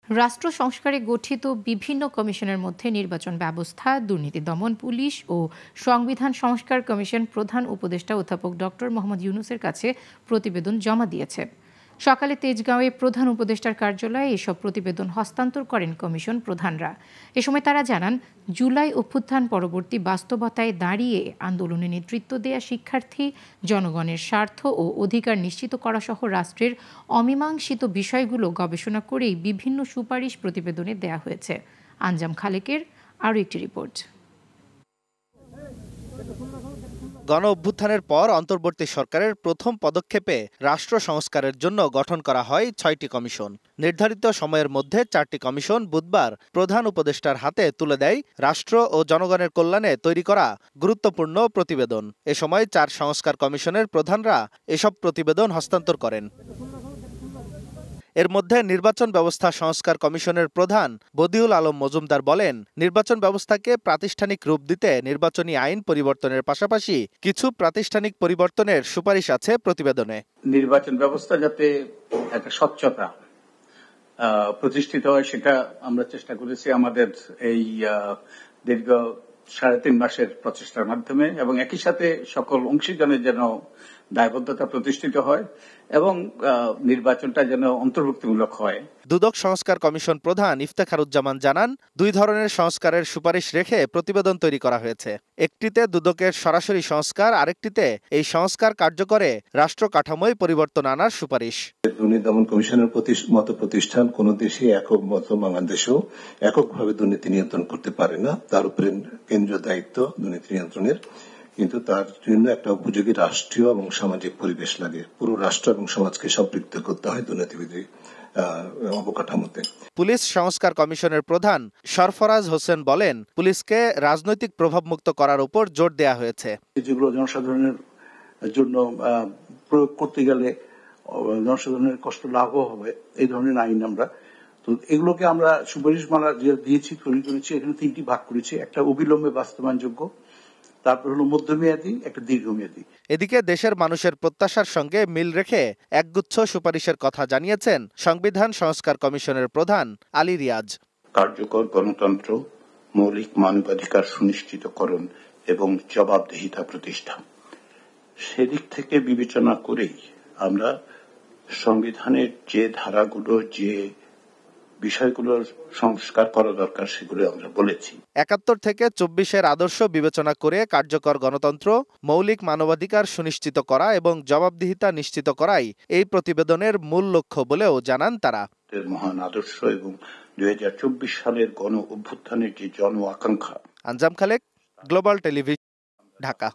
রাষ্ট্র সংস্কারে গঠিত বিভিন্ন কমিশনের মধ্যে নির্বাচন ব্যবস্থা, দুর্নীতি দমন পুলিশ ও সংবিধান সংস্কার কমিশন প্রধান উপদেষ্টা অধ্যাপক ডক্টর মোহাম্মদ ইউনূসের কাছে প্রতিবেদন জমা দিয়েছে। সকালে তেজগাঁওয়ে প্রধান উপদেষ্টার কার্যালয়ে এসব প্রতিবেদন হস্তান্তর করেন কমিশন প্রধানরা। এ সময় তারা জানান, জুলাই অভ্যুত্থান পরবর্তী বাস্তবতায় দাঁড়িয়ে আন্দোলনে নেতৃত্ব দেয়া শিক্ষার্থী, জনগণের স্বার্থ ও অধিকার নিশ্চিত করা সহ রাষ্ট্রের অমীমাংসিত বিষয়গুলো গবেষণা করেই বিভিন্ন সুপারিশ প্রতিবেদনে দেয়া হয়েছে। আঞ্জাম খালেকের আরও একটি রিপোর্ট। গণ অভ্যুত্থানের পর অন্তর্বর্তী সরকারের প্রথম পদক্ষেপে রাষ্ট্র সংস্কারের জন্য গঠন করা হয় ৬টি কমিশন। নির্ধারিত সময়ের মধ্যে ৪টি কমিশন বুধবার প্রধান উপদেষ্টার হাতে তুলে দেয় রাষ্ট্র ও জনগণের কল্যাণে তৈরি করা গুরুত্বপূর্ণ প্রতিবেদন। এ সময় ৪ সংস্কার কমিশনের প্রধানরা এসব প্রতিবেদন হস্তান্তর করেন। এর মধ্যে নির্বাচন ব্যবস্থা সংস্কার কমিশনের প্রধান বদিউল আলম মজুমদার বলেন, নির্বাচন ব্যবস্থাকে প্রাতিষ্ঠানিক রূপ দিতে নির্বাচনী আইন পরিবর্তনের পাশাপাশি কিছু প্রাতিষ্ঠানিক পরিবর্তনের সুপারিশ আছে প্রতিবেদনে। নির্বাচন ব্যবস্থা যাতে একটা স্বচ্ছতা প্রতিষ্ঠিত হয় সেটা আমরা চেষ্টা করেছি আমাদের এই দীর্ঘ ৩.৫ মাসের প্রচেষ্টার মাধ্যমে, এবং একই সাথে সকল অংশীজনের যেন দায়বদ্ধতা প্রতিষ্ঠিত হয় এবং নির্বাচনটা যেন অন্তর্ভুক্তিমূলক হয়। দুদক সংস্কার কমিশন প্রধান ইফতেখারুজ্জামান জানান, ২ ধরনের সংস্কারের সুপারিশ রেখে প্রতিবেদন তৈরি করা হয়েছে। একটিতে দুদকের সরাসরি সংস্কার, আরেকটিতে এই সংস্কার কার্যকরে রাষ্ট্র কাঠামোয় পরিবর্তন আনার সুপারিশ। দুর্নীতি দমন কমিশনের মতো প্রতিষ্ঠান কোন দেশে একক মতো বাংলাদেশেও এককভাবে দুর্নীতি নিয়ন্ত্রণ করতে পারে না। তার উপরে কেন্দ্রীয় দায়িত্ব দুর্নীতি নিয়ন্ত্রণের, কিন্তু তার জন্য একটা উপযোগী রাষ্ট্রীয় এবং সামাজিক পরিবেশ লাগে। পুরো রাষ্ট্র এবং সমাজকে সম্পৃক্ত করতে হয় দুর্নীতিবিধি অবকাঠামোতে। পুলিশ সংস্কার কমিশনের প্রধান সরফরাজ হোসেন বলেন, পুলিশকে রাজনৈতিক প্রভাবমুক্ত করার উপর জোর দেয়া হয়েছে। যেগুলো জনসাধারণের জন্য প্রয়োগ করতে গেলে জনসাধারণের কষ্ট লাভও হবে, এই ধরনের আইন আমরা তো এগুলোকে আমরা সুপারিশমালা দিয়েছি, তৈরি করেছি। এখানে 3টি ভাগ করেছি, একটা অবিলম্বে বাস্তবায়নযোগ্য, তারপর হলো মধ্যমেয়াদী, একটা দীর্ঘমেয়াদী। এদিকে দেশের মানুষের প্রত্যাশার সঙ্গে মিল রেখে একগুচ্ছ সুপারিশের কথা জানিয়েছেন সংবিধান সংস্কার কমিশনের প্রধান আলী রিয়াজ। কার্যকর গণতন্ত্র, মৌলিক মানবাধিকার সুনিশ্চিতকরণ এবং জবাবদিহিতা প্রতিষ্ঠা, সেদিক থেকে বিবেচনা করেই আমরা সংবিধানের যে ধারাগুলো, যে বিষয়গুলোর সংস্কার করা দরকার সেগুলো আমরা বলেছি। ৭১ থেকে ২৪-এর আদর্শ বিবেচনা করে কার্যকর গণতন্ত্র, মৌলিক মানবাধিকার সুনিশ্চিত করা এবং জবাবদিহিতা নিশ্চিত করাই এই প্রতিবেদনের মূল লক্ষ্য বলেও জানান তারা। মহান আদর্শ এবং ২০২৪ সালের গণ অভ্যুত্থানের যে জন আকাঙ্ক্ষা। আঞ্জাম খালেক, গ্লোবাল টেলিভিশন, ঢাকা।